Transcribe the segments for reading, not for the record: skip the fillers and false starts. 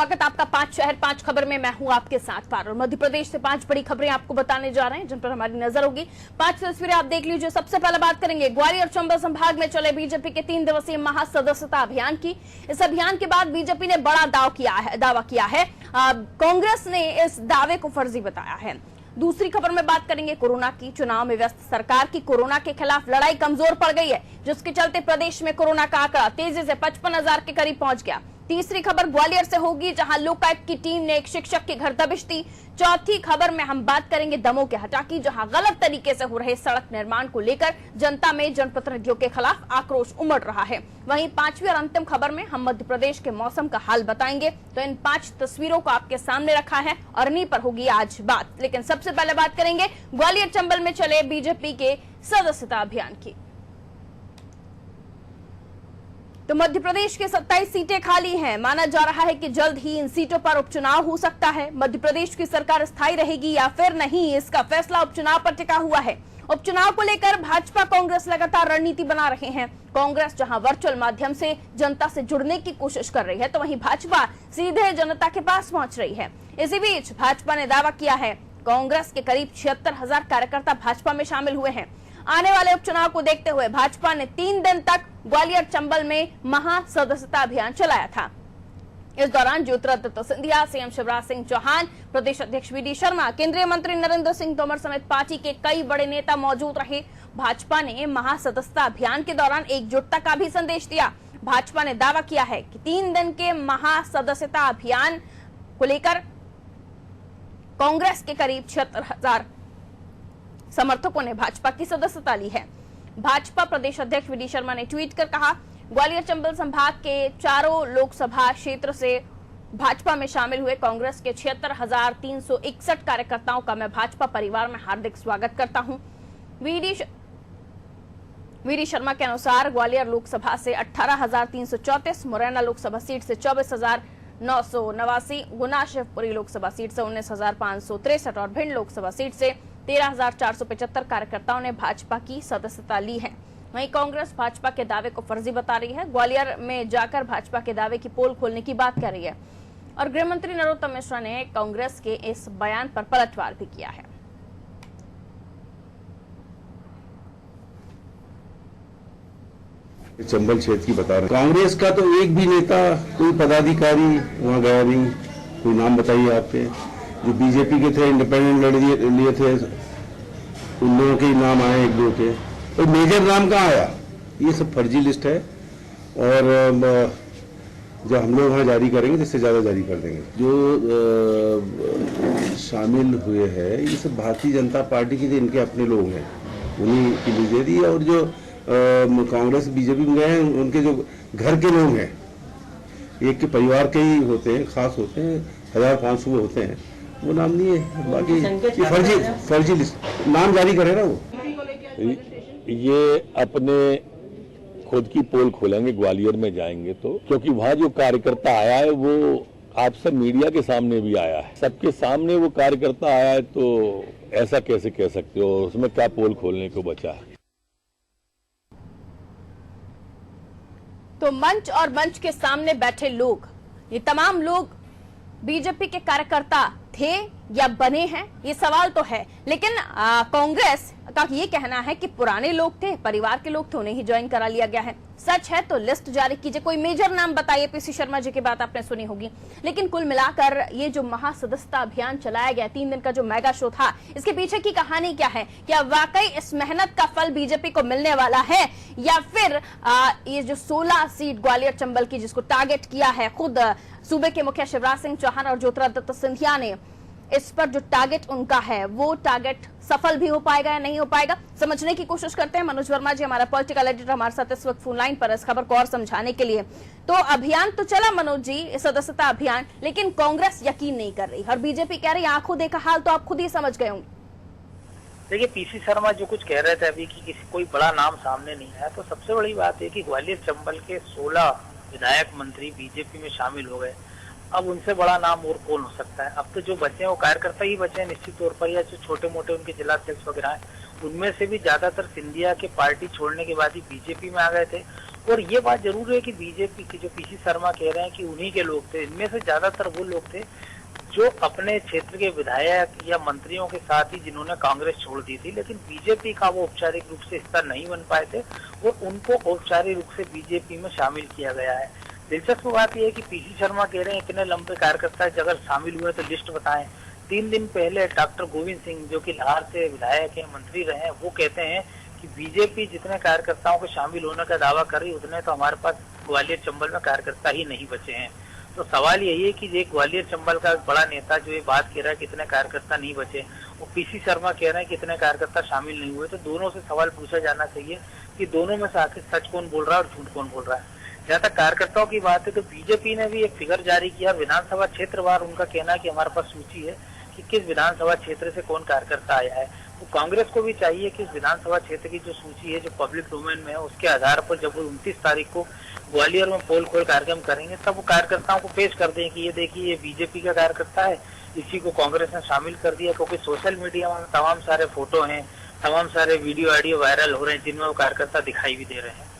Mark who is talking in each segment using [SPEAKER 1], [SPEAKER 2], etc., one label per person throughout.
[SPEAKER 1] स्वागत आपका 5 शहर 5 खबर में। मैं हूं आपके साथ पार और मध्य प्रदेश से 5 बड़ी खबरें आपको बताने जा रहे हैं जिन पर हमारी नजर होगी। 5 तस्वीरें आप देख लीजिए। सबसे पहले बात करेंगे ग्वालियर चंबल संभाग में चले बीजेपी के 3 दिवसीय महासदस्यता अभियान की। इस अभियान के बाद बीजेपी ने बड़ा दावा किया है। कांग्रेस ने इस दावे को फर्जी बताया है। दूसरी खबर में बात करेंगे कोरोना की। चुनाव में व्यस्त सरकार की कोरोना के खिलाफ लड़ाई कमजोर पड़ गई है, जिसके चलते प्रदेश में कोरोना का आंकड़ा तेजी से 55,000 के करीब पहुंच गया। तीसरी खबर ग्वालियर से होगी, जहां लोकायुक्त की टीम ने एक शिक्षक के घर दबिश दी। चौथी खबर में हम बात करेंगे दमोह के हटा की, जहां गलत तरीके से हो रहे सड़क निर्माण को लेकर जनता में जनप्रतिनिधियों के खिलाफ आक्रोश उमड़ रहा है। वहीं 5वीं और अंतिम खबर में हम मध्य प्रदेश के मौसम का हाल बताएंगे। तो इन 5 तस्वीरों को आपके सामने रखा है और इन्हीं पर होगी आज बात। लेकिन सबसे पहले बात करेंगे ग्वालियर चंबल में चले बीजेपी के सदस्यता अभियान की। तो मध्य प्रदेश के 27 सीटें खाली हैं। माना जा रहा है कि जल्द ही इन सीटों पर उपचुनाव हो सकता है। मध्य प्रदेश की सरकार स्थायी रहेगी या फिर नहीं, इसका फैसला उपचुनाव पर टिका हुआ है। उपचुनाव को लेकर भाजपा कांग्रेस लगातार रणनीति बना रहे हैं। कांग्रेस जहां वर्चुअल माध्यम से जनता से जुड़ने की कोशिश कर रही है, तो वहीं भाजपा सीधे जनता के पास पहुंच रही है। इसी बीच भाजपा ने दावा किया है कांग्रेस के करीब 76,000 कार्यकर्ता भाजपा में शामिल हुए हैं। आने वाले उपचुनाव को देखते हुए भाजपा ने 3 दिन तक ग्वालियर चंबल में महासदस्यता अभियान चलाया था। इस दौरान ज्योतिरादित्य सिंधिया, सीएम शिवराज सिंह चौहान, प्रदेश अध्यक्ष वी.डी. शर्मा, केंद्रीय मंत्री नरेंद्र सिंह तोमर समेत पार्टी के कई बड़े नेता मौजूद रहे। भाजपा ने महासदस्यता अभियान के दौरान एकजुटता का भी संदेश दिया। भाजपा ने दावा किया है कि 3 दिन के महासदस्यता अभियान को लेकर कांग्रेस के करीब 76,000 समर्थकों ने भाजपा की सदस्यता ली है। भाजपा प्रदेश अध्यक्ष वी.डी. शर्मा ने ट्वीट कर कहा, ग्वालियर चंबल संभाग के चारों लोकसभा क्षेत्र से भाजपा में शामिल हुए कांग्रेस के 76,361 कार्यकर्ताओं का मैं भाजपा परिवार में हार्दिक स्वागत करता हूं। वी.डी. शर्मा के अनुसार ग्वालियर लोकसभा से 18,334, मुरैना लोकसभा सीट से 24,989, गुना शिवपुरी लोकसभा सीट से 19,563 और भिंड लोकसभा सीट से 13,475 कार्यकर्ताओं ने भाजपा की सदस्यता ली है। वहीं कांग्रेस भाजपा के दावे को फर्जी बता रही है। ग्वालियर में जाकर भाजपा के दावे की पोल खोलने की बात कर रही है और गृह मंत्री नरोत्तम मिश्रा ने कांग्रेस के इस बयान पर पलटवार भी किया है।
[SPEAKER 2] चंबल क्षेत्र की बता रहे, कांग्रेस का तो एक भी नेता, कोई पदाधिकारी वहां गया नहीं। कोई नाम बताइए आपके जो बीजेपी के थे, इंडिपेंडेंट लड़ लिए थे, उन लोगों के नाम आए, 1-2 के। तो मेजर नाम कहाँ आया? ये सब फर्जी लिस्ट है और जो हम लोग वहाँ जारी करेंगे जिससे ज़्यादा जारी कर देंगे। जो शामिल हुए हैं ये सब भारतीय जनता पार्टी के इनके अपने लोग हैं, उन्हीं की लीजिए। और जो कांग्रेस बीजेपी में गए हैं उनके जो घर के लोग हैं, एक के परिवार के ही होते हैं, खास होते हैं, 1,500 होते हैं, वो नाम नहीं है। बाकी फर्जी लिस्ट नाम जारी करे ना वो।
[SPEAKER 3] ये अपने खुद की पोल खोलेंगे, ग्वालियर में जाएंगे तो, क्योंकि वहां जो कार्यकर्ता आया है वो आप सब मीडिया के सामने भी आया है, सबके सामने वो कार्यकर्ता आया है, तो ऐसा कैसे कह सकते हो? उसमें क्या पोल खोलने को बचा है?
[SPEAKER 1] तो मंच और मंच के सामने बैठे लोग, ये तमाम लोग बीजेपी के कार्यकर्ता थे या बने हैं, ये सवाल तो है। लेकिन कांग्रेस का ये कहना है कि पुराने लोग थे, परिवार के लोग थे, उन्हें ही ज्वाइन करा लिया गया है। सच है तो लिस्ट जारी कीजिए, कोई मेजर नाम बताइए। पीसी शर्मा जी की बात आपने सुनी होगी। लेकिन कुल मिलाकर ये जो महासदस्यता अभियान चलाया गया, 3 दिन का जो मेगा शो था, इसके पीछे की कहानी क्या है? क्या वाकई इस मेहनत का फल बीजेपी को मिलने वाला है या फिर ये जो 16 सीट ग्वालियर चंबल की जिसको टारगेट किया है खुद सूबे के मुखिया शिवराज सिंह चौहान और ज्योतिरादित्य सिंधिया ने, इस पर जो टारगेट उनका है वो टारगेट सफल भी हो पाएगा या नहीं हो पाएगा, समझने की कोशिश करते हैं। मनोज वर्मा जी हमारा पॉलिटिकल एडिटर हमारे साथ इस वक्त फोन लाइन पर इस खबर को और समझाने के लिए। तो अभियान तो चला मनोज जी, सदस्यता अभियान, लेकिन कांग्रेस यकीन नहीं कर रही और बीजेपी कह रही आंखों देखा हाल तो आप खुद ही समझ गए होंगे।
[SPEAKER 4] देखिए, पीसी शर्मा जो कुछ कह रहे थे अभी कि किसी कोई बड़ा नाम सामने नहीं आया, तो सबसे बड़ी बात है कि ग्वालियर चंबल के 16 विधायक मंत्री बीजेपी में शामिल हो गए। अब उनसे बड़ा नाम और कौन हो सकता है? अब तो जो बचे हैं वो कार्यकर्ता ही बचे हैं निश्चित तौर पर, या जो छोटे मोटे उनके जिला अध्यक्ष वगैरह हैं, उनमें से भी ज्यादातर सिंधिया के पार्टी छोड़ने के बाद ही बीजेपी में आ गए थे और ये बात जरूर है कि बीजेपी के जो पीसी शर्मा कह रहे हैं कि उन्हीं के लोग थे, इनमें से ज्यादातर वो लोग थे जो अपने क्षेत्र के विधायक या मंत्रियों के साथ ही जिन्होंने कांग्रेस छोड़ दी थी, लेकिन बीजेपी का वो औपचारिक रूप से हिस्सा नहीं बन पाए थे और उनको औपचारिक रूप से बीजेपी में शामिल किया गया है। दिलचस्प बात यह है कि पीसी शर्मा कह रहे हैं इतने लंबे कार्यकर्ता अगर शामिल हुए तो लिस्ट बताएं। 3 दिन पहले डॉक्टर गोविंद सिंह जो कि लाहौर से विधायक हैं, मंत्री रहे हैं, वो कहते हैं कि बीजेपी जितने कार्यकर्ताओं के शामिल होने का दावा कर रही उतने तो हमारे पास ग्वालियर चंबल में कार्यकर्ता ही नहीं बचे हैं। तो सवाल यही है कि ये ग्वालियर चंबल का बड़ा नेता जो ये बात कह रहा है कितने कार्यकर्ता नहीं बचे, वो पीसी शर्मा कह रहे हैं कितने कार्यकर्ता शामिल नहीं हुए, तो दोनों से सवाल पूछा जाना चाहिए कि दोनों में से आखिर सच कौन बोल रहा है और झूठ कौन बोल रहा है। जहाँ तक कार्यकर्ताओं की बात है तो बीजेपी ने भी एक फिगर जारी किया विधानसभा क्षेत्रवार। उनका कहना है कि हमारे पास सूची है कि किस विधानसभा क्षेत्र से कौन कार्यकर्ता आया है। तो कांग्रेस को भी चाहिए कि इस विधानसभा क्षेत्र की जो सूची है जो पब्लिक डोमेन में है उसके आधार पर जब वो 29 तारीख को ग्वालियर में पोल खोल कार्यक्रम करेंगे तब वो कार्यकर्ताओं को पेश कर दें कि ये देखिए ये बीजेपी का कार्यकर्ता है, इसी को कांग्रेस ने शामिल कर दिया। क्योंकि सोशल मीडिया में तमाम सारे फोटो हैं, तमाम सारे वीडियो ऑडियो वायरल हो रहे हैं जिनमें वो कार्यकर्ता दिखाई भी दे रहे हैं।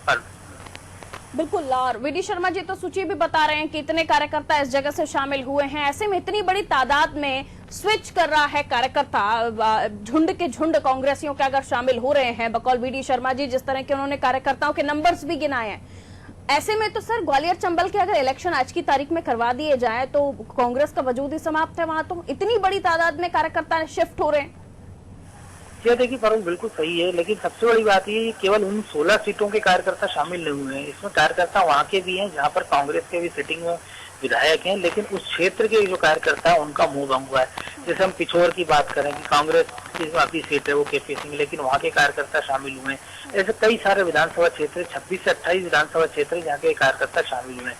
[SPEAKER 1] बिल्कुल, और वीडी शर्मा जी तो सूची भी बता रहे हैं कि इतने कार्यकर्ता इस जगह से शामिल हुए हैं। ऐसे में इतनी बड़ी तादाद में स्विच कर रहा है कार्यकर्ता, झुंड के झुंड कांग्रेसियों के अगर शामिल हो रहे हैं बकौल वीडी शर्मा जी, जिस तरह के उन्होंने कार्यकर्ताओं के नंबर्स भी गिनाए हैं, ऐसे में तो सर ग्वालियर चंबल के अगर इलेक्शन आज की तारीख में करवा दिए जाए तो कांग्रेस का वजूद ही समाप्त है। वहां तो इतनी बड़ी तादाद में कार्यकर्ता शिफ्ट हो रहे हैं।
[SPEAKER 4] ये देखिए फरूक बिल्कुल सही है, लेकिन सबसे बड़ी बात ये केवल उन 16 सीटों के कार्यकर्ता शामिल नहीं हुए हैं। इसमें कार्यकर्ता वहाँ के भी हैं जहाँ पर कांग्रेस के भी सिटिंग में विधायक हैं, लेकिन उस क्षेत्र के जो कार्यकर्ता है उनका मुंह बंद हुआ है। जैसे हम पिछोर की बात करें कि कांग्रेस की अपनी सीट है वो केपी सिंह, लेकिन वहाँ के कार्यकर्ता शामिल हुए हैं। ऐसे कई सारे विधानसभा क्षेत्र 26 से 28 विधानसभा क्षेत्र जहाँ के कार्यकर्ता शामिल हुए हैं।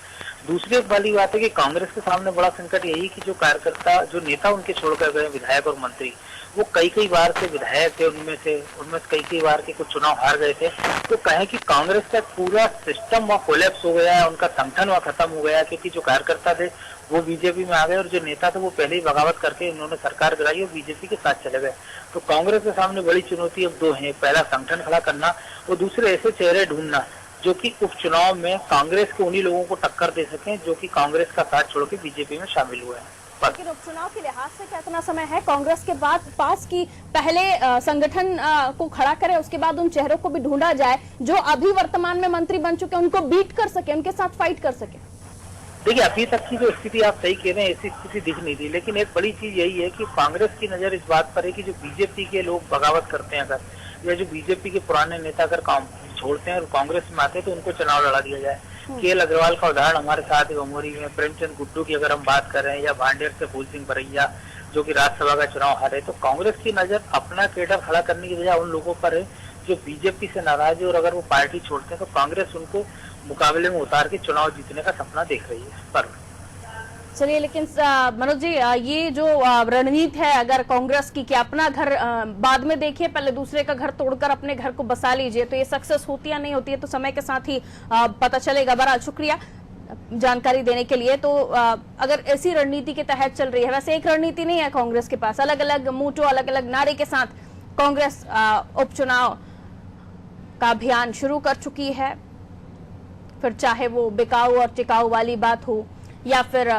[SPEAKER 4] दूसरी एक वाली बात है कि कांग्रेस के सामने बड़ा संकट यही कि जो कार्यकर्ता जो नेता उनके छोड़कर गए विधायक और मंत्री वो कई बार से विधायक थे, उनमें से कई बार के कुछ चुनाव हार गए थे। तो कहें कि कांग्रेस का पूरा सिस्टम वहाँ कोलैप्स हो गया है, उनका संगठन वहाँ खत्म हो गया, क्योंकि जो कार्यकर्ता थे वो बीजेपी में आ गए और जो नेता थे वो पहले ही बगावत करके इन्होंने सरकार गिराई और बीजेपी के साथ चले गए। तो कांग्रेस के सामने बड़ी चुनौती अब 2 है, पहला संगठन खड़ा करना और दूसरे ऐसे चेहरे ढूंढना जो कि उपचुनाव में कांग्रेस के उन्हीं लोगों को टक्कर दे सकें जो कि कांग्रेस का साथ छोड़ के बीजेपी में शामिल हुए हैं।
[SPEAKER 1] लेकिन उपचुनाव के लिहाज से कितना समय है कांग्रेस के पास की पहले संगठन को खड़ा करे, उसके बाद उन चेहरों को भी ढूंढा जाए जो अभी वर्तमान में मंत्री बन चुके, उनको बीट कर सके, उनके साथ फाइट कर सके।
[SPEAKER 4] देखिए अभी तक की जो स्थिति आप सही कह रहे हैं ऐसी स्थिति दिख नहीं थी, लेकिन एक बड़ी चीज यही है कि कांग्रेस की नजर इस बात पर है कि जो बीजेपी के लोग बगावत करते हैं अगर या जो बीजेपी के पुराने नेता अगर काम छोड़ते हैं और कांग्रेस में आते हैं तो उनको चुनाव लड़ा दिया जाए। केएल अग्रवाल का उदाहरण हमारे साथ है बमोरी में, प्रेमचंद गुड्डू की अगर हम बात कर रहे हैं या भांडेर से फूल सिंह बरैया जो कि राज्यसभा का चुनाव हारे। तो कांग्रेस की नजर अपना कैडर खड़ा करने की बजाय उन लोगों पर है जो बीजेपी से नाराज है और अगर वो पार्टी छोड़ते हैं तो कांग्रेस उनको मुकाबले में उतार के चुनाव जीतने का सपना देख रही है। पर
[SPEAKER 1] चलिए, लेकिन मनोज जी ये जो रणनीति है अगर कांग्रेस की कि अपना घर बाद में देखिए, पहले दूसरे का घर तोड़कर अपने घर को बसा लीजिए, तो ये सक्सेस होती या नहीं होती है तो समय के साथ ही पता चलेगा। बहरहाल शुक्रिया जानकारी देने के लिए। तो अगर ऐसी रणनीति के तहत चल रही है, वैसे एक रणनीति नहीं है कांग्रेस के पास, अलग अलग मोटो अलग अलग नारे के साथ कांग्रेस उपचुनाव का अभियान शुरू कर चुकी है। फिर चाहे वो बिकाऊ और टिकाऊ वाली बात हो या फिर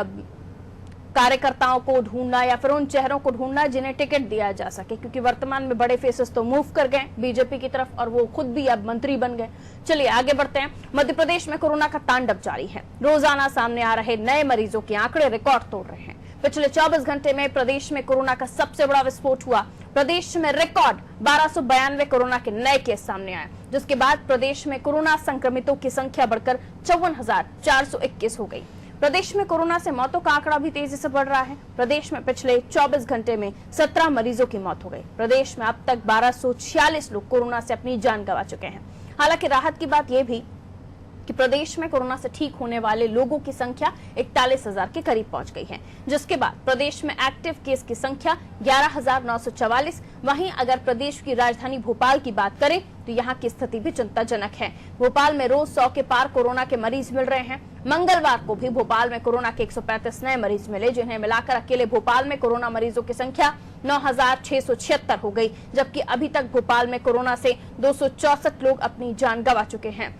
[SPEAKER 1] कार्यकर्ताओं को ढूंढना या फिर उन चेहरों को ढूंढना जिन्हें टिकट दिया जा सके, क्योंकि वर्तमान में बड़े फेसेस तो मूव कर गए बीजेपी की तरफ और वो खुद भी अब मंत्री बन गए। चलिए आगे बढ़ते हैं। मध्य प्रदेश में कोरोना का तांडव जारी है। रोजाना सामने आ रहे नए मरीजों के आंकड़े रिकॉर्ड तोड़ रहे हैं। पिछले 24 घंटे में प्रदेश में कोरोना का सबसे बड़ा विस्फोट हुआ। प्रदेश में रिकॉर्ड 1292 कोरोना के नए केस सामने आए, जिसके बाद प्रदेश में कोरोना संक्रमितों की संख्या बढ़कर 54,421 हो गई। प्रदेश में कोरोना से मौतों का आंकड़ा भी तेजी से बढ़ रहा है। प्रदेश में पिछले 24 घंटे में 17 मरीजों की मौत हो गई। प्रदेश में अब तक 1246 लोग कोरोना से अपनी जान गंवा चुके हैं। हालांकि राहत की बात यह भी कि प्रदेश में कोरोना से ठीक होने वाले लोगों की संख्या 41,000 के करीब पहुंच गई है, जिसके बाद प्रदेश में एक्टिव केस की संख्या 11,944। वहीं अगर प्रदेश की राजधानी भोपाल की बात करें तो यहाँ की स्थिति भी चिंताजनक है। भोपाल में रोज 100 के पार कोरोना के मरीज मिल रहे हैं। मंगलवार को भी भोपाल में कोरोना के 135 नए मरीज मिले, जिन्हें मिलाकर अकेले भोपाल में कोरोना मरीजों की संख्या 9,676 हो गई, जबकि अभी तक भोपाल में कोरोना से 264 लोग अपनी जान गंवा चुके हैं।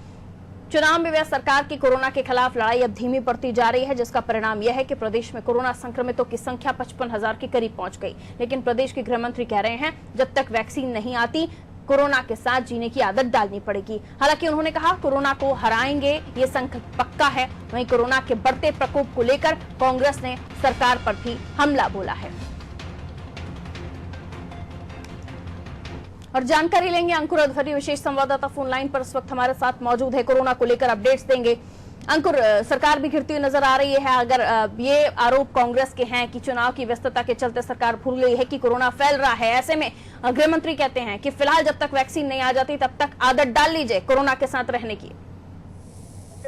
[SPEAKER 1] चुनाव में वह सरकार की कोरोना के खिलाफ लड़ाई अब धीमी पड़ती जा रही है, जिसका परिणाम यह है कि प्रदेश में कोरोना संक्रमितों की संख्या 55,000 के करीब पहुंच गई। लेकिन प्रदेश के गृह मंत्री कह रहे हैं जब तक वैक्सीन नहीं आती कोरोना के साथ जीने की आदत डालनी पड़ेगी। हालांकि उन्होंने कहा कोरोना को हराएंगे, ये संकल्प पक्का है। वहीं कोरोना के बढ़ते प्रकोप को लेकर कांग्रेस ने सरकार पर भी हमला बोला है। और जानकारी लेंगे अंकुर अधवरी, विशेष संवाददाता फोन लाइन पर इस वक्त हमारे साथ मौजूद है, कोरोना को लेकर अपडेट्स देंगे। अंकुर, सरकार भी घिरती हुई नजर आ रही है। अगर ये आरोप कांग्रेस के हैं कि चुनाव की व्यस्तता के चलते सरकार भूल गई है कि कोरोना फैल रहा है, ऐसे में गृह मंत्री कहते हैं कि फिलहाल जब तक वैक्सीन नहीं आ जाती तब तक आदत डाल लीजिए कोरोना के साथ रहने की।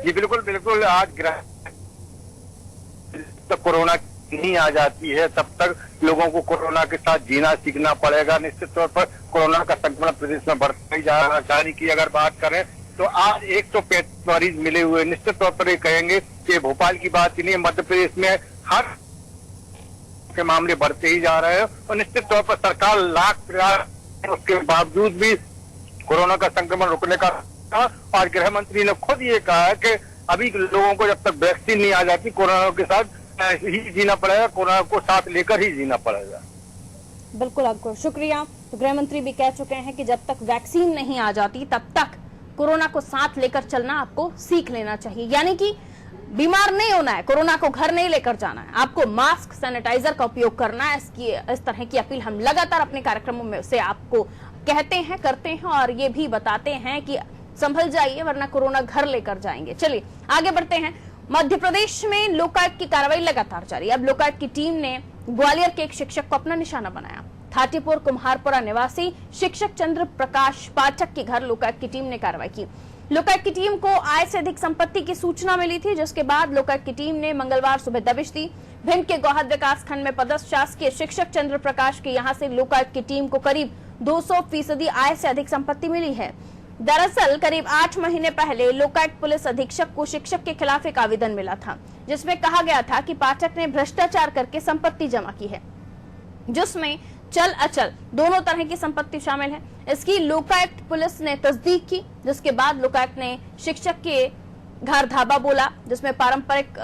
[SPEAKER 5] जी बिल्कुल बिल्कुल, आज गृह तक कोरोना नहीं आ जाती है तब तक लोगों को कोरोना के साथ जीना सीखना पड़ेगा। निश्चित तौर पर कोरोना का संक्रमण प्रदेश में बढ़ता ही जा रहा है। जारी की अगर बात करें तो आज 135 मरीज मिले हुए। निश्चित तौर पर ये कहेंगे कि भोपाल की बात ही नहीं, मध्य प्रदेश में हर के मामले बढ़ते ही जा रहे हैं और निश्चित तौर पर सरकार लाख प्रयास उसके बावजूद भी कोरोना का संक्रमण रुकने का। और गृह मंत्री ने खुद ये कहा है कि अभी लोगों को जब तक वैक्सीन नहीं आ जाती कोरोना के साथ ही जीना पड़ेगा, कोरोना को साथ लेकर ही जीना पड़ेगा।
[SPEAKER 1] बिल्कुल अंकुर, शुक्रिया। तो गृह मंत्री भी कह चुके हैं कि जब तक वैक्सीन नहीं आ जाती तब तक कोरोना को साथ लेकर चलना आपको सीख लेना चाहिए। यानी कि बीमार नहीं होना है, कोरोना को घर नहीं लेकर जाना है, आपको मास्क सैनिटाइजर का उपयोग करना है। इस तरह की अपील हम लगातार अपने कार्यक्रमों में से आपको कहते हैं, करते हैं और ये भी बताते हैं कि संभल जाइए वरना कोरोना घर लेकर जाएंगे। चलिए आगे बढ़ते हैं। मध्य प्रदेश में लोकायुक्त की कार्रवाई लगातार जारी। अब लोकायुक्त की टीम ने ग्वालियर के एक शिक्षक को अपना निशाना बनाया। थाटीपुर कुम्हारपुरा निवासी शिक्षक चंद्र प्रकाश पाठक के घर लोकायुक्त की टीम ने कार्रवाई की। लोकायुक्त की टीम को आय से अधिक संपत्ति की सूचना मिली थी, जिसके बाद लोकायुक्त की टीम ने मंगलवार सुबह दबिश दी। भिंड के गोहद विकास खंड में पदस्थ शासकीय शिक्षक चंद्र प्रकाश के यहाँ से लोकायुक्त की टीम को करीब 200% आय से अधिक संपत्ति मिली है। दरअसल करीब 8 महीने पहले लोकायुक्त पुलिस अधीक्षक को शिक्षक के खिलाफ एक आवेदन मिला था, जिसमें कहा गया था कि पाठक ने भ्रष्टाचार करके संपत्ति जमा की है, जिसमें चल अचल दोनों तरह की संपत्ति शामिल है। इसकी लोकायुक्त पुलिस ने तस्दीक की, जिसके बाद लोकायुक्त ने शिक्षक के घर धाबा बोला, जिसमें प्रारंभिक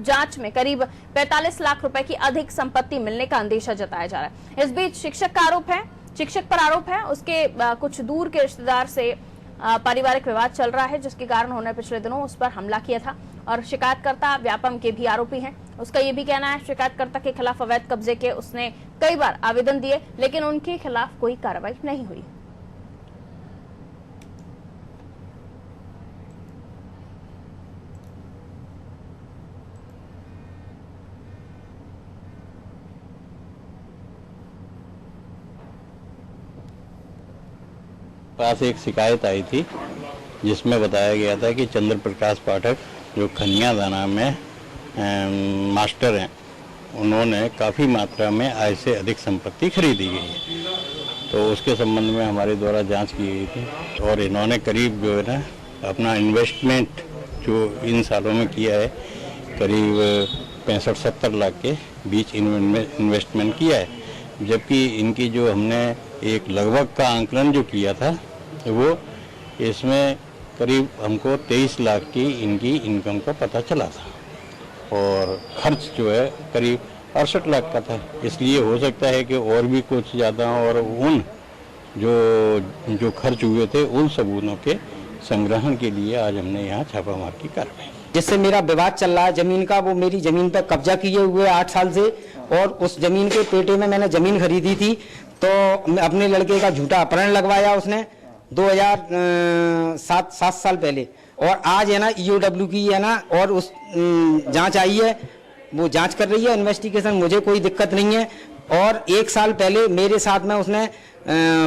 [SPEAKER 1] जांच में करीब 45 लाख रुपए की अधिक संपत्ति मिलने का अंदेशा जताया जा रहा है। इस बीच शिक्षक पर आरोप है उसके कुछ दूर के रिश्तेदार से पारिवारिक विवाद चल रहा है, जिसके कारण उन्होंने पिछले दिनों उस पर हमला किया था। और शिकायतकर्ता व्यापम के भी आरोपी हैं। उसका ये भी कहना है शिकायतकर्ता के खिलाफ अवैध कब्जे के उसने कई बार आवेदन दिए, लेकिन उनके खिलाफ कोई कार्रवाई नहीं हुई।
[SPEAKER 6] पास एक शिकायत आई थी जिसमें बताया गया था कि चंद्र प्रकाश पाठक जो खनिया दाना में मास्टर हैं, उन्होंने काफ़ी मात्रा में आय से अधिक संपत्ति खरीदी गई है। तो उसके संबंध में हमारे द्वारा जांच की गई थी और इन्होंने करीब जो है ना अपना इन्वेस्टमेंट जो इन सालों में किया है करीब 65-70 लाख के बीच इन्वेस्टमेंट किया है, जबकि इनकी जो हमने एक लगभग का आंकलन जो किया था वो इसमें करीब हमको 23 लाख की इनकी इनकम का पता चला था और खर्च जो है करीब 68 लाख का था। इसलिए हो सकता है कि और भी कुछ ज़्यादा, और उन जो खर्च हुए थे उन सबूतों के संग्रहण के लिए आज हमने यहाँ छापामार की कार्रवाई।
[SPEAKER 7] जिससे मेरा विवाद चल रहा है जमीन का, वो मेरी जमीन पर कब्जा किए हुए 8 साल से, और उस जमीन के पेटे में मैंने जमीन खरीदी थी तो अपने लड़के का झूठा अपहरण लगवाया उसने 7 साल पहले, और आज है ना EOW की है ना और उस जांच आई है, वो जांच कर रही है इन्वेस्टिगेशन, मुझे कोई दिक्कत नहीं है। और 1 साल पहले मेरे साथ में उसने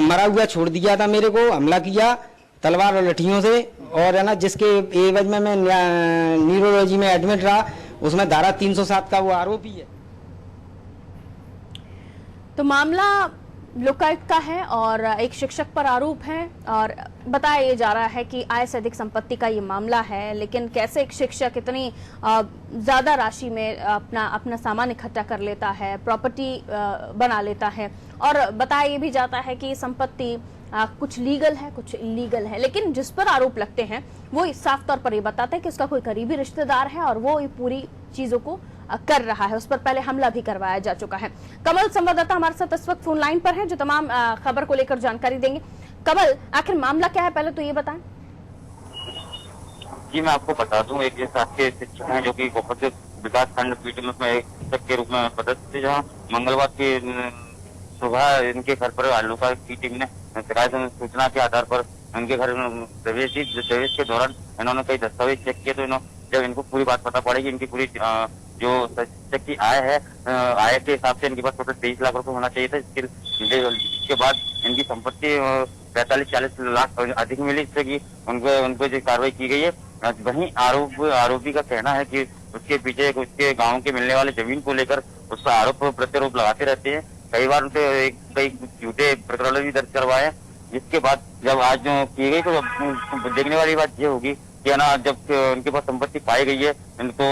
[SPEAKER 7] मरा हुआ छोड़ दिया था, मेरे को हमला किया तलवार और लठियों से, और है ना जिसके एवज में मैं न्यूरोलॉजी में एडमिट रहा, उसमें धारा 307 का वो आरोपी है।
[SPEAKER 1] तो मामला लोकायुक्त का है और एक शिक्षक पर आरोप है और बताया जा रहा है कि आय से अधिक संपत्ति का ये मामला है। लेकिन कैसे एक शिक्षक इतनी ज्यादा राशि में अपना सामान इकट्ठा कर लेता है, प्रॉपर्टी बना लेता है, और बताया ये भी जाता है कि संपत्ति कुछ लीगल है कुछ इलीगल है, लेकिन जिस पर आरोप लगते हैं वो साफ तौर पर ये बताते हैं कि उसका कोई करीबी रिश्तेदार है और वो ये पूरी चीजों को कर रहा है। उस पर पहले हमला भी करवाया जा चुका है। कमल संवाददाता हमारे साथ इस वक्त फोन लाइन पर है जो तमाम खबर को लेकर जानकारी देंगे। कमल, आखिर मामला क्या है, पहले तो ये बताएं।
[SPEAKER 8] जी, मैं आपको बता दूं, एक ये शासकीय शिक्षक हैं जो कि बहुत विकास खंड पीटीएम में एक शिक्षक के रूप में पदस्थ थे, जहाँ मंगलवार की सुबह इनके घर पर आलूका की टीम ने शिकायत सूचना के आधार पर उनके घर प्रवेश के दौरान इन्होंने कई दस्तावेज चेक किए। तो जब इनको पूरी बात पता पड़ेगी, इनकी पूरी जो शिक्षक की आय है, आय के हिसाब से इनके पास टोटल 23 लाख रुपए होना चाहिए था। इसके बाद इनकी संपत्ति 45-40 लाख अधिक मिली, जिससे कि उनको जो कार्रवाई की गई है। वहीं आरोपी का कहना है कि उसके पीछे उसके गांव के मिलने वाले जमीन को लेकर उस पर आरोप प्रत्यारोप लगाते रहते हैं। कई बार उनसे कई झूठे प्रकरण भी दर्ज करवाए। जिसके बाद जब आज जो की गई तो देखने वाली बात ये होगी कि ना, जब उनके पास संपत्ति पाई गई है तो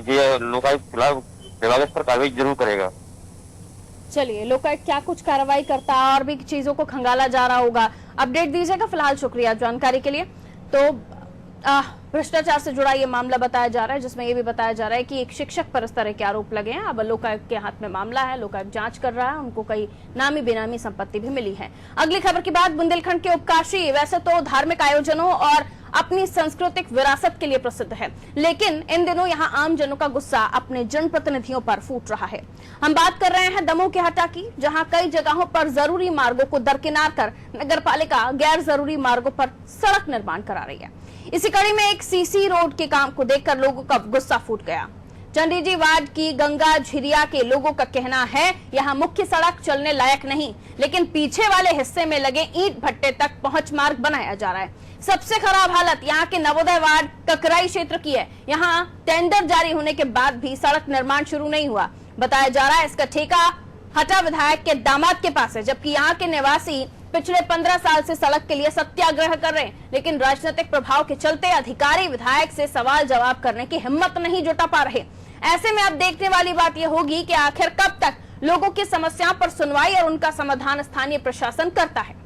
[SPEAKER 8] ये लोकायुक्त खिलाफ विभाग इस पर कार्रवाई जरूर करेगा।
[SPEAKER 1] चलिए, लोकायुक्त क्या कुछ कार्रवाई करता है और भी चीजों को खंगाला जा रहा होगा, अपडेट दीजिएगा। फिलहाल शुक्रिया जानकारी के लिए। तो भ्रष्टाचार से जुड़ा ये मामला बताया जा रहा है, जिसमें ये भी बताया जा रहा है कि एक शिक्षक पर इस तरह के आरोप लगे हैं। अब लोकायुक्त के हाथ में मामला है, लोकायुक्त जांच कर रहा है, उनको कई नामी बेनामी संपत्ति भी मिली है। अगली खबर की बात बुंदेलखंड के उपकाशी वैसे तो धार्मिक आयोजनों और अपनी सांस्कृतिक विरासत के लिए प्रसिद्ध है, लेकिन इन दिनों यहाँ आम जनों का गुस्सा अपने जनप्रतिनिधियों पर फूट रहा है। हम बात कर रहे हैं दमोह के हटा की, जहाँ कई जगहों पर जरूरी मार्गों को दरकिनार कर नगरपालिका गैर जरूरी मार्गों पर सड़क निर्माण करा रही है। इसी कड़ी में एक सीसी रोड के काम को देखकर लोगों का गुस्सा फूट गया। चंडीजी वार्ड की गंगा झिरिया के लोगों का कहना है यहाँ मुख्य सड़क चलने लायक नहीं, लेकिन पीछे वाले हिस्से में लगे ईंट भट्टे तक पहुंच मार्ग बनाया जा रहा है। सबसे खराब हालत यहाँ के नवोदय वार्ड ककराई क्षेत्र की है। यहाँ टेंडर जारी होने के बाद भी सड़क निर्माण शुरू नहीं हुआ। बताया जा रहा है इसका ठेका हटा विधायक के दामाद के पास है, जबकि यहाँ के निवासी पिछले 15 साल से सड़क के लिए सत्याग्रह कर रहे हैं, लेकिन राजनीतिक प्रभाव के चलते अधिकारी विधायक से सवाल जवाब करने की हिम्मत नहीं जुटा पा रहे। ऐसे में अब देखने वाली बात यह होगी कि आखिर कब तक लोगों की समस्याओं पर सुनवाई और उनका समाधान स्थानीय प्रशासन करता है।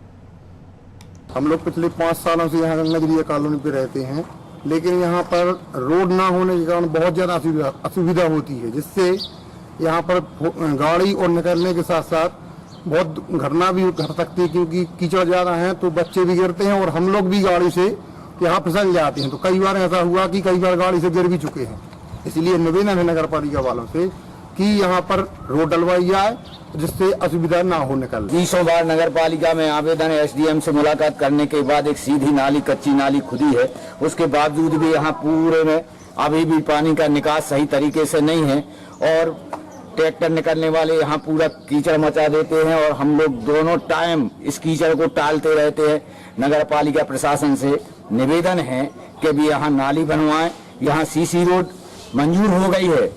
[SPEAKER 9] हम लोग पिछले 5 सालों से यहाँ गंगाझिरिया कॉलोनी पे रहते हैं, लेकिन यहाँ पर रोड ना होने के कारण बहुत ज्यादा असुविधा होती है, जिससे यहाँ पर गाड़ी और निकलने के साथ साथ बहुत घटना भी घट सकती है, क्योंकि कीचड़ ज्यादा है तो बच्चे भी गिरते हैं और हम लोग भी गाड़ी से यहाँ फिसल जाते हैं। तो कई बार ऐसा हुआ कि कई बार गाड़ी से गिर भी चुके हैं। इसलिए निवेदन है नगर पालिका वालों से कि यहाँ पर रोड डलवाई जाए, जिससे असुविधा ना हो निकल।
[SPEAKER 10] 20 बार नगर पालिका में आवेदन, एसडीएम से मुलाकात करने के बाद एक सीधी नाली, कच्ची नाली खुदी है, उसके बावजूद भी यहाँ पूरे में अभी भी पानी का निकास सही तरीके से नहीं है और ट्रैक्टर निकलने वाले यहाँ पूरा कीचड़ मचा देते हैं और हम लोग दोनों टाइम इस कीचड़ को टालते रहते हैं। नगर पालिका प्रशासन से निवेदन है कि भी यहाँ नाली बनवाएं। यहाँ सीसी रोड मंजूर हो गई है,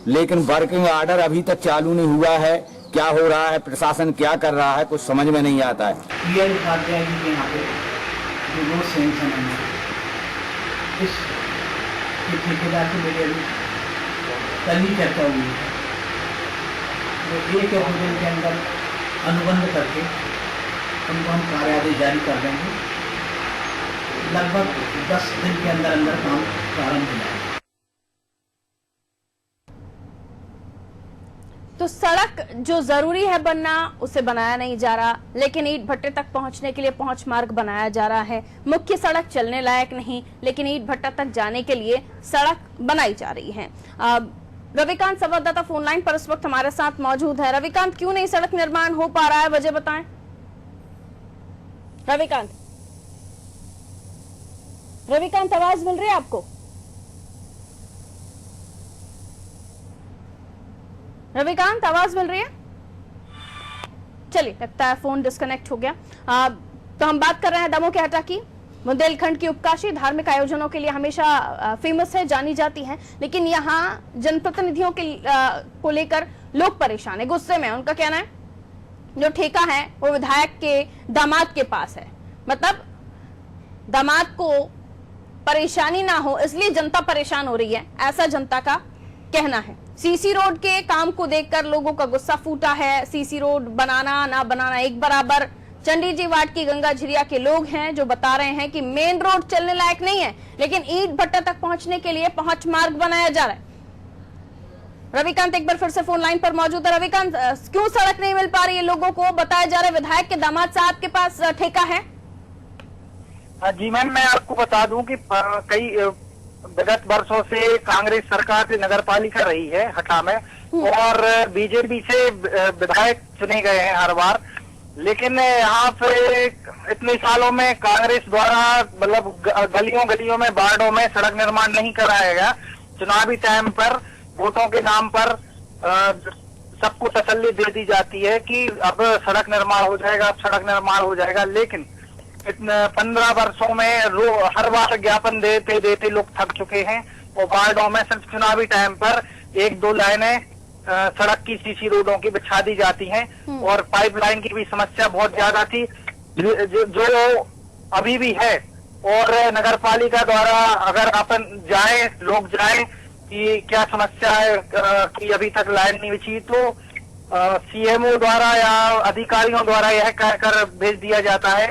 [SPEAKER 10] लेकिन वर्किंग ऑर्डर अभी तक चालू नहीं हुआ है। क्या हो रहा है, प्रशासन क्या कर रहा है, कुछ समझ में नहीं आता है।
[SPEAKER 11] चर्चा हुई है, एक दिन के अंदर अनुबंध करके उनको हम कार्य आदेश जारी कर देंगे। लगभग 10 दिन के अंदर अंदर काम प्रारंभ हो जाएगा।
[SPEAKER 1] तो सड़क जो जरूरी है बनना, उसे बनाया नहीं जा रहा, लेकिन ईंट भट्टे तक पहुंचने के लिए पहुंच मार्ग बनाया जा रहा है। मुख्य सड़क चलने लायक नहीं, लेकिन ईंट भट्टा तक जाने के लिए सड़क बनाई जा रही है। रविकांत संवाददाता फोन लाइन पर इस वक्त हमारे साथ मौजूद है। रविकांत, क्यों नहीं सड़क निर्माण हो पा रहा है, वजह बताएं। रविकांत, आवाज मिल रही है आपको? रविकांत, आवाज मिल रही है? चलिए, लगता है फोन डिस्कनेक्ट हो गया। तो हम बात कर रहे हैं दमोह के हटा की। बुंदेलखंड की उपकाशी धार्मिक आयोजनों के लिए हमेशा फेमस है, जानी जाती है, लेकिन यहाँ जनप्रतिनिधियों को लेकर लोग परेशान है, गुस्से में। उनका कहना है जो ठेका है वो विधायक के दामाद के पास है, मतलब दामाद को परेशानी ना हो इसलिए जनता परेशान हो रही है, ऐसा जनता का कहना है। सीसी रोड के काम को देखकर लोगों का गुस्सा फूटा है। सीसी रोड बनाना ना बनाना एक बराबर, चंडीजी वार्ड की गंगा झिरिया के लोग हैं जो बता रहे हैं कि मेन रोड चलने लायक नहीं है, लेकिन ईंट भट्टा तक पहुंचने के लिए पहुंच मार्ग बनाया जा रहा है। रविकांत एक बार फिर से फोन लाइन पर मौजूद है। रविकांत, क्यों सड़क नहीं मिल पा रही है लोगों को? बताया जा रहा है विधायक के दामाद साहब के पास ठेका है।
[SPEAKER 4] जी मैम, मैं आपको बता दूं कि कई विगत वर्षों से कांग्रेस सरकार से नगर पालिका रही है हटा में, और बीजेपी से विधायक चुने गए हैं हर बार, लेकिन यहाँ पे इतने सालों में कांग्रेस द्वारा मतलब गलियों गलियों में, वार्डों में सड़क निर्माण नहीं कराया गया। चुनावी टाइम पर वोटों के नाम पर सबको तसल्ली दे दी जाती है कि अब सड़क निर्माण हो जाएगा, अब सड़क निर्माण हो जाएगा, लेकिन 15 वर्षों में हर बार ज्ञापन देते देते लोग थक चुके हैं। और वार्डों में सिर्फ चुनावी टाइम पर 1-2 लाइनें सड़क की सीसी रोडों की बिछा दी जाती हैं, और पाइपलाइन की भी समस्या बहुत ज्यादा थी जो अभी भी है। और नगर पालिका द्वारा अगर अपन जाए, लोग जाए कि क्या समस्या है कि अभी तक लाइन नहीं बिछी, तो सीएमओ द्वारा या अधिकारियों द्वारा यह कहकर भेज दिया जाता है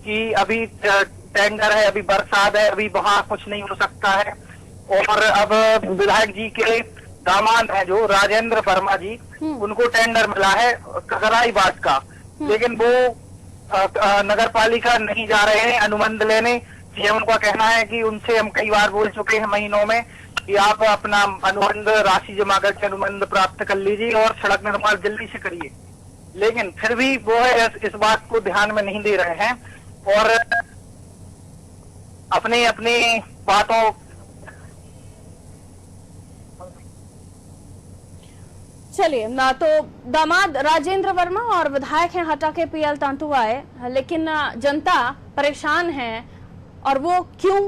[SPEAKER 4] कि अभी टेंडर है, अभी बरसात है, अभी वहां कुछ नहीं हो सकता है। और अब विधायक जी के दामाद हैं जो राजेंद्र वर्मा जी, उनको टेंडर मिला है ककराई बात का, लेकिन वो नगर पालिका नहीं जा रहे हैं अनुबंध लेने। सीएम का कहना है कि उनसे हम कई बार बोल चुके हैं महीनों में कि आप अपना अनुबंध राशि जमा करके अनुबंध प्राप्त कर लीजिए और सड़क निर्माण जल्दी से करिए, लेकिन फिर भी वो इस बात को ध्यान में नहीं दे रहे हैं और अपनी अपनी बातों।
[SPEAKER 1] चलिए ना, तो दामाद राजेंद्र वर्मा और विधायक हैं हटा के पीएल तांतुवाए, लेकिन जनता परेशान है और वो क्यों,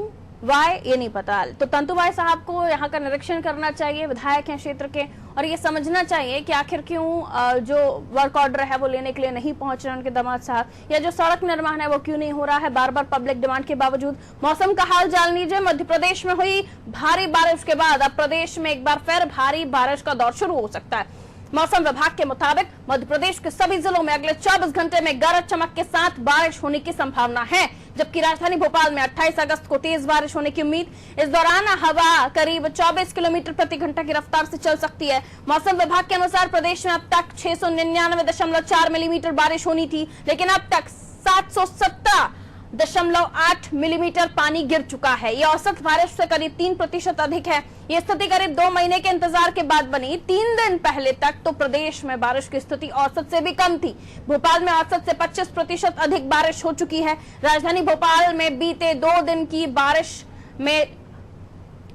[SPEAKER 1] वाई, ये नहीं पता। तो तंतुवाई साहब को यहाँ का निरीक्षण करना चाहिए, विधायक हैं क्षेत्र के, और ये समझना चाहिए कि आखिर क्यों जो वर्क ऑर्डर है वो लेने के लिए नहीं पहुंच रहे उनके दामाद साहब, या जो सड़क निर्माण है वो क्यों नहीं हो रहा है बार बार पब्लिक डिमांड के बावजूद। मौसम का हाल जान लीजिए। मध्य प्रदेश में हुई भारी बारिश के बाद अब प्रदेश में एक बार फिर भारी बारिश का दौर शुरू हो सकता है। मौसम विभाग के मुताबिक मध्य प्रदेश के सभी जिलों में अगले 24 घंटे में गरज चमक के साथ बारिश होने की संभावना है, जबकि राजधानी भोपाल में 28 अगस्त को तेज बारिश होने की उम्मीद। इस दौरान हवा करीब 24 किलोमीटर प्रति घंटा की रफ्तार से चल सकती है। मौसम विभाग के अनुसार प्रदेश में अब तक 699.4 मिलीमीटर बारिश होनी थी, लेकिन अब तक 717.8 मिलीमीटर पानी गिर चुका है। यह औसत बारिश से करीब 3% अधिक है। ये स्थिति करीब 2 महीने के इंतजार के बाद बनी। 3 दिन पहले तक तो प्रदेश में बारिश की स्थिति औसत से भी कम थी। भोपाल में औसत से 25% अधिक बारिश हो चुकी है। राजधानी भोपाल में बीते 2 दिन की बारिश में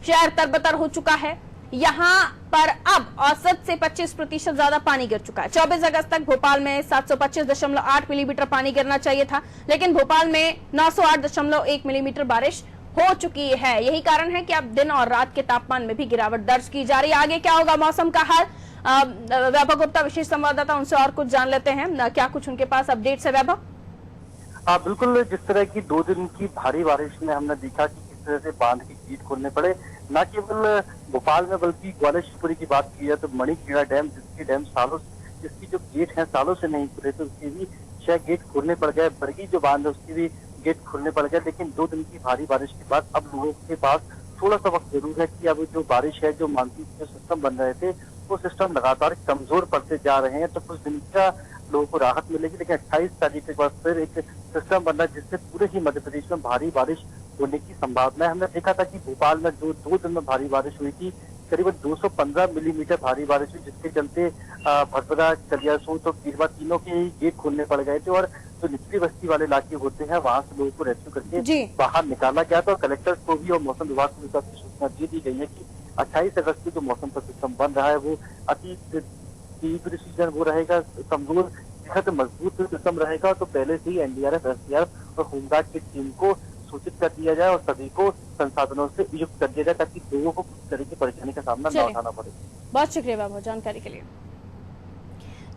[SPEAKER 1] शहर तरबतर हो चुका है। यहाँ पर अब औसत से 25% ज्यादा पानी गिर चुका है। 24 अगस्त तक भोपाल में 725.8 मिलीमीटर पानी गिरना चाहिए था, लेकिन भोपाल में 908.1 मिलीमीटर बारिश हो चुकी है। यही कारण है कि अब दिन और रात के तापमान में भी गिरावट दर्ज की जा रही है। आगे क्या होगा मौसम का हाल, वैभव गुप्ता विशेष संवाददाता, उनसे और कुछ जान लेते हैं। क्या कुछ उनके पास अपडेट्स है वैभव?
[SPEAKER 5] बिल्कुल, जिस तरह की 2 दिन की भारी बारिश में हमने देखा कि किस तरह से बांध के गेट खोलने पड़े, न केवल भोपाल में बल्कि ग्वालियर शिवपुरी की बात की है तो मणिखेड़ा डैम, जिसकी जो गेट है सालों से नहीं खुले, तो उसके भी 6 गेट खोलने पड़ गए। बरगी जो बांध है उसकी भी गेट खोलने पड़ गए। लेकिन 2 दिन की भारी बारिश के बाद अब लोगों के पास थोड़ा सा वक्त जरूर है कि अब जो बारिश है, जो मानसून के सिस्टम बन रहे थे वो सिस्टम लगातार कमजोर पड़ते जा रहे हैं, तो कुछ दिन का लोगों को राहत मिलेगी। लेकिन 28 तारीख के बाद फिर एक सिस्टम बन रहा है जिससे पूरे ही मध्य प्रदेश में भारी बारिश होने की संभावना है। हमने देखा था कि भोपाल में जो 2 दिन में भारी बारिश हुई थी, करीबन 215 मिलीमीटर भारी बारिश हुई, जिसके चलते भटपरा, कलियासोत और पीरवा तीनों के गेट खोलने पड़ गए थे और जो निचली बस्ती वाले इलाके होते हैं वहां से लोगों को रेस्क्यू करके बाहर निकाला गया था। कलेक्टर को भी और मौसम विभाग को भी सूचना दे दी गई है कि 28 अगस्त को जो मौसम का सिस्टम बन रहा है वो अति तीव्र सीजन वो रहेगा, कमजोर बेहद मजबूत सिस्टम रहेगा। तो पहले से ही एनडीआरएफ, एसडीआरएफ और होमगार्ड की टीम को सूचित कर दिया जाए और सभी को संसाधनों से युक्त कर दिया जाए ताकि लोगों को किसी तरह की परेशानी का सामना न उठाना पड़े।
[SPEAKER 1] बहुत शुक्रिया बाबू जानकारी के लिए।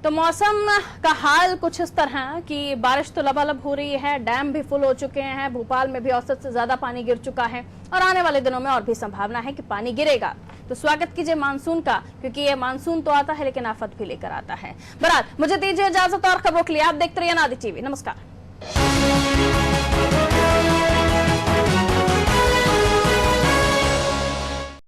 [SPEAKER 1] तो मौसम का हाल कुछ इस तरह है कि बारिश तो लबालब हो रही है, डैम भी फुल हो चुके हैं, भोपाल में भी औसत से ज्यादा पानी गिर चुका है और आने वाले दिनों में और भी संभावना है कि पानी गिरेगा। तो स्वागत कीजिए मानसून का, क्योंकि ये मानसून तो आता है लेकिन आफत भी लेकर आता है। बरात मुझे दीजिए इजाजत और खबरों के लिए आप देखते रहिए अनादि टीवी। नमस्कार।